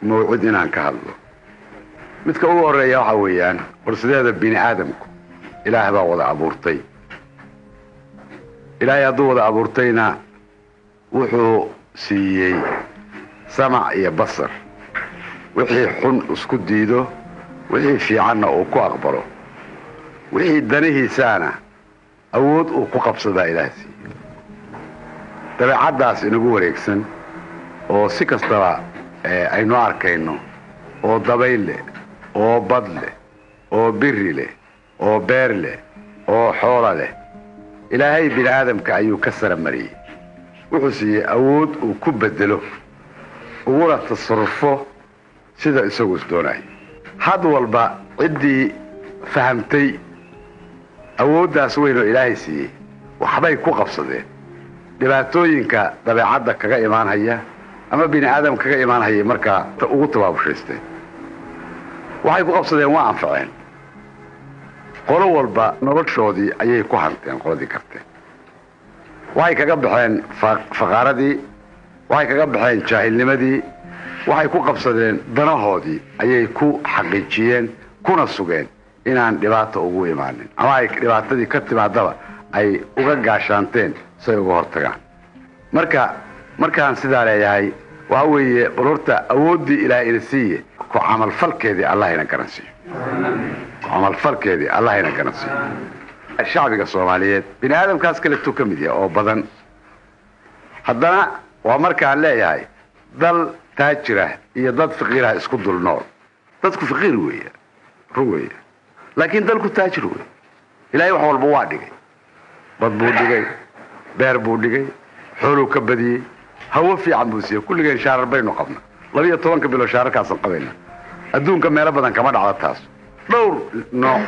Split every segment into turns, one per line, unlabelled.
موعد inaan ka hadlo midka ugu horeeya waxa weeyaan warsideeda bini aadamku ilaahay baa wada abuurtay ilaahay hadduu wada abuurtayna wuxuu siiyey samac iyo basar wixii xun isku diido wixii fiicanna uu ku aqbalo wixii danihiisana awood uu ku qabsadaa ilaahay siiyey dabeecadaas inagu wareegsan oo si kastaba aynu arkayno oo dabayl leh oo bad leh oo biri leh oo beer leh oo xoolo leh ilaahay bini aadamka ayuu ka saramariyey wuxuu siiyey awood uu ku bedelo uguna tasarrufo sida isagu isdoonayo had walba ciddii fahamtay awooddaas weyn oo ilaahay siiyey waxbay ku qabsadeen dhibaatooyinka dabeecadda kaga imaanaya ama bini aadam kaga imaanaya markaa ugu tabaabushaysten waxay ku qabsadeen waa anfaceen qolo walba noloshoodii ayay ku hanteen qoladii karteen waxay kaga baxeen faqaaradii waxay kaga baxeen jaahilnimadii waxay ku qabsadeen danahoodii ayay ku xaqiijiyeen kuna sugeen inaan dhibaato ugu imaanin ama ay dhibaatadii ka timaadaba ay uga gaashaanteen say uga hortagaan markaan sidaa leeyahay waxa weeye balorta awooddii ilaahay ina siiye ku camalfalkeedii allah ina garansiiyo shacbiga Soomaaliyeed bini aadamkaas kale tuu ka mid yahay oo badan haddana waa markaan leeyahay dal taajira iyo dad faqiiraha isku dul nool dadku faqiir weeye laakiin dalku taajir weeye ilaahay wax walba waa dhigay bad buu dhigay beer buu dhigay xoolo ka badiyay hawo fiican buu siiyay kulligeen shaarar baynu qabna 12 bilo shaararkaas qabayna adduunka meel badan kama dhacdo taas dhowr nooc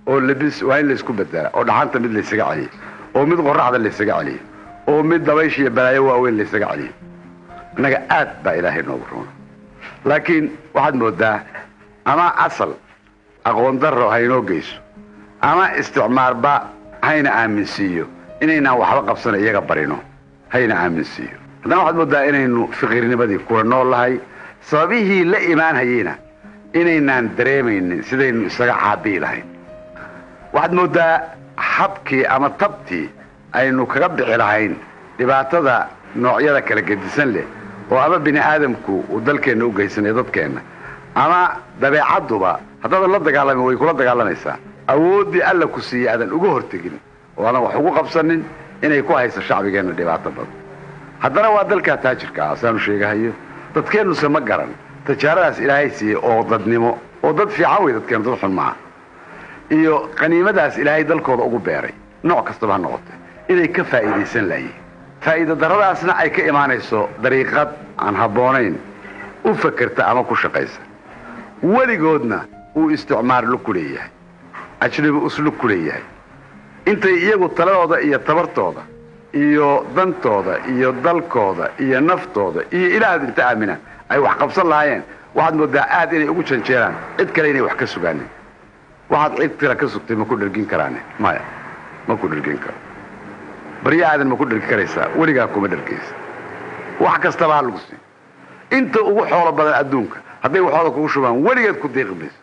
oo labis waa in la isku bedela oo dhaxanta mid la isaga celiyo oo mid qorraxda la isaga celiyo oo mid dabaysh iyo balaayo waaweyn la isaga celiyo naga aad baa ilaahay noogu roon laakiin waxaad moodaa ama asal aqoon darro haynoo geyso ama isticmaarba hayna aaminsiiyo inayna waxba qabsan iyaga barino hayna aaminsiiyo haddana waxaad moodaa inaynu fiqiirnimadii kula nool lahay sababihii la imaanhayeyna inaynaan dareemaynin sidaynu isaga caabii lahayn waxaad moodaa habkii ama tabtii aynu kaga bixi lahayn dhibaatada noocyada kala gedisan leh oo ama bini aadamku uu dalkeenna u geysanay dadkeenna ama dabeecadduba haddaadan la dagaalamin way kula dagaalamaysaa awooddii alla ku siiyey aadan uga hortegin oo aadan wax ugu qabsanin inay ku hayso shacbigeenna dhibaato badan haddana waa dalkaa taajirka ah saanu sheegahayo dadkeennuse ma garan tajaaradaas ilaahay siiyey oo dadnimo oo dad fiican wey dadkeennu dad xun maaha iyo qaniimadaas ilaahay dalkooda ugu beeray nooc kastaba ha noqotay inay ka faa'iidaysan lahayiin faa'iido darradaasna ay ka imaanayso dariiqad aan habboonayn u fakerta ama ku shaqaysa weligoodna uu isticmaar lug ku leeyahay ajnabi uslug ku leeyahay intay iyagu taladooda iyo tabartooda iyo dantooda iyo dalkooda iyo naftooda iyo ilaahad inta aamina ay wax qabsan lahaayeen waxaad moodaa aad inay ugu janjeeraan cid kale inay wax ka sugaanin waxaad cid kale ka sugtay ma ku dhergin karaane maya ma ku dhergin karo barya aadan ma ku dhergi karaysaa weligaa kuma dhergaysa wax kastaba ha lagu siiyo inta ugu xoolo badan adduunka hadday waxooda kugu shubaan weligeed ku deeqi mayso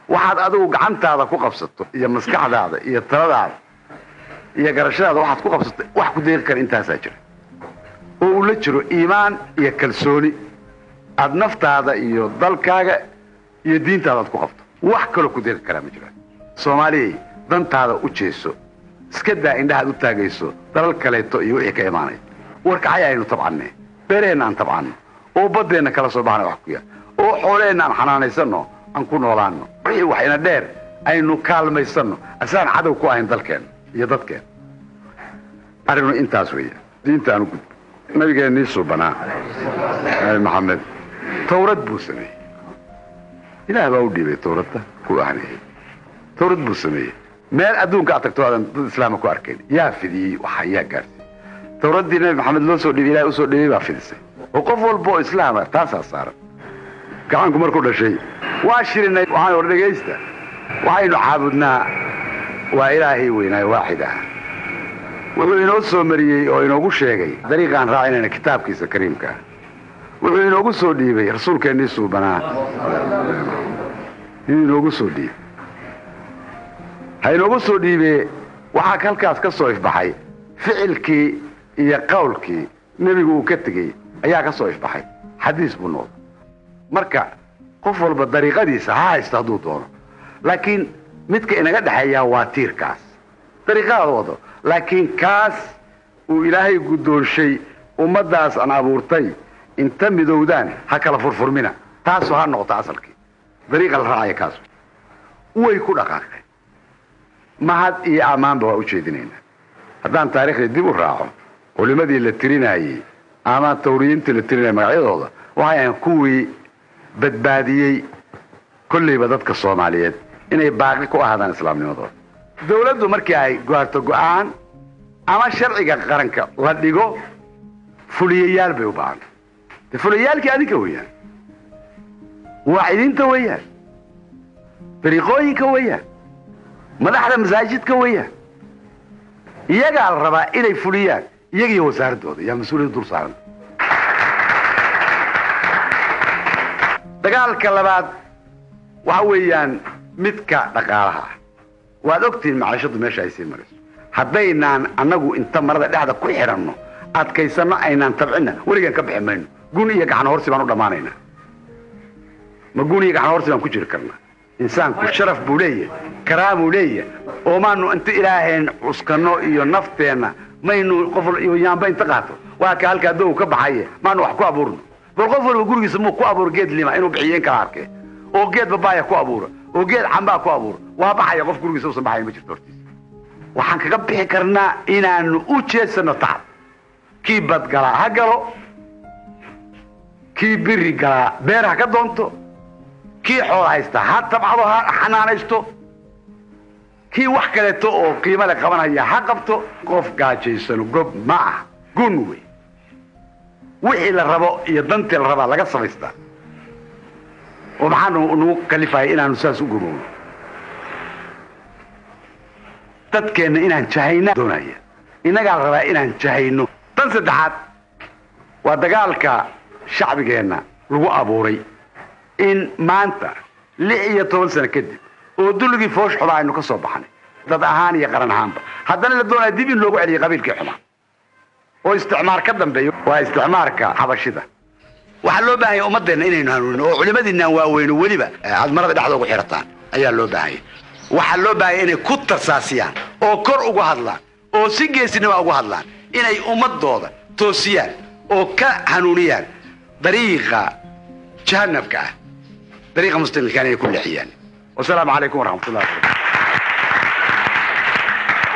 waxaad adigu gacantaada ku qabsato iyo maskaxdaada iyo taladaada iyo garashadaada waxaad ku qabsato wax ku deeqi kara intaasaa jira oo uu la jiro iimaan iyo kalsooni aad naftaada iyo dalkaaga iyo diintaada aad ku qabto wax kaloo ku deeqi karaa ma jiraan soomaaliyay dantaada u jeeso iska daa indhahaad u taagayso dalal kaleeto iyo wixii ka imaanay warkacay aynu tabcanne beereenna aan tabcanno oo baddeenna kala soo baxna wax ku yaal oo xooleenna aan xanaanaysanno aan ku noolaanno wixii waxayna dheer aynu kaalmaysanno asaan cadow ku ahayn dalkeenna iyo dadkeenna arrinu intaas weeye diinta aanu gudbo nabigeennii suubanaa maxamed tawrad buu sameeyey ilaah baa u dhiibay tawradda ku ahnayay tawrad buu sameeyey meel adduunka aad tagto aadan dad islaama ku arkayn yaa fidiyey waxa yaa gaarsiiyey tawraddii nabi maxamed loo soo dhiibay ilaahay u soo dhiibay baa fidisay oo qof walba oo islaama taasaa saaran gacanku markuu dhashay waa shirinay waxaan hor dhegaysta waxaynu caabudnaa waa ilaahay weynaayo waaxid ah wuxuu inoo soo mariyey oo inoogu sheegay dariiqaan raacinayna kitaabkiisa kariimka wuxuu inoogu soo dhiibay rasuulkeennii suubanaa inoogu soo dhiibay ha inoogu soo dhiibee waxaa halkaas ka soo ifbaxay ficilkii iyo qawlkii nebigu uu ka tegey ayaa ka soo ifbaxay xadiis buu noqday marka qof walba dariiqadiisa ha haysta hadduu doono laakiin midka inaga dhexeeyaa waa tiirkaas dariiqaada wado laakiin kaas uu ilaahay guddoonshay ummaddaas aan abuurtay inta midowdaan ha kala furfurmina taasoo ha noqota asalkii dariiqa la raacaya kaas way ku dhaqaaqeen mahad iyo ammaanba waa u jeedinaynaa haddaan taariikhdii dib u raaco culimmadii la tirinayey ama tawriyiintii la tirinayay magacyadooda waxay ahayn kuwii badbaadiyey kollayba dadka soomaaliyeed inay baaqi ku ahaadaan islaamnimadooda dawladdu markii ay gaarto go'aan ama sharciga qaranka la dhigo fuliyayaal bay u baahan de fuliyayaalkii adinka weeyaan waacidiinta weeyaan dariiqooyinka weeyaan madaxda masaajidka weeyaan iyagaa la rabaa inay fuliyaan iyagiiyo wasaaraddooda yaa mas-uuliyadda dul saaran dagaalka labaad waxa weeyaan midka dhaqaalaha ah waad ogtihiin maciishadu meesha ay sii marayso haddaynaan annagu inta marada dhexda ku xidhanno adkaysanno aynaan tabcinna weligaan ka bixi mayno gun iyo gacan horsi baan u dhammaanaynaa ma gun iyo gacan horsi baan ku jiri karnaa insaanku sharaf buu leeyahay karaamuu leeyahay oo maanu inta ilaahayn cuskanno iyo nafteenna maynu qof yaanba inta qaato waa ka halkaa dow ka baxaye maanu wax ku abuurno bal qof walba gurigiisa muu ku abuuro geed lima inuu bixiyeen kala arkee oo geed babaaya ku abuura oo geed cambaa ku abuura waa baxaya qof gurigiisa uusan baxayn ma jirto hortiisa waxaan kaga bixi karnaa inaanu u jeedsano tacab kii badgalaa ha galo kii biri galaa beer ha ka doonto kii xool haysta ha tabcado ha xanaanaysto kii wax kaleeto oo qiimo le qabanaya ha qabto qof gaajaysano gob ma ah gun wey wixii la rabo iyo dantii la rabaa laga samaystaa oo maxaa nagu kalifaya inaanu saas u gumowno dadkeenna inaan jahayna doonaya innagaa la rabaa inaan jahayno tan saddexaad waa dagaalka shacbigeenna lagu abuuray in maanta 16 sano kadib oo dulligii foosh xumaa aynu ka soo baxnay dad ahaan iyo qaran ahaanba haddana la doonaya dib in loogu celiyo qabiilkii xumaa oo isticmaar ka dambeeyo waa isticmaarka xabashida waxaa loo baahan yahay ummadeenna inaynu hanuunino oo culimadiinaan waaweyno weliba aad marada dhexda ugu xirataan ayaa loo baahan yahay waxaa loo baahan yahay inay ku tarsaasiyaan oo kor uga hadlaan oo si geesinima uga hadlaan inay ummadooda toosiyaan oo ka hanuuniyaan dariiqa jahannabka ah dariiqa mustaqilkaan ay ku leexiyaan wasalaamu calaykum waraxmatullahi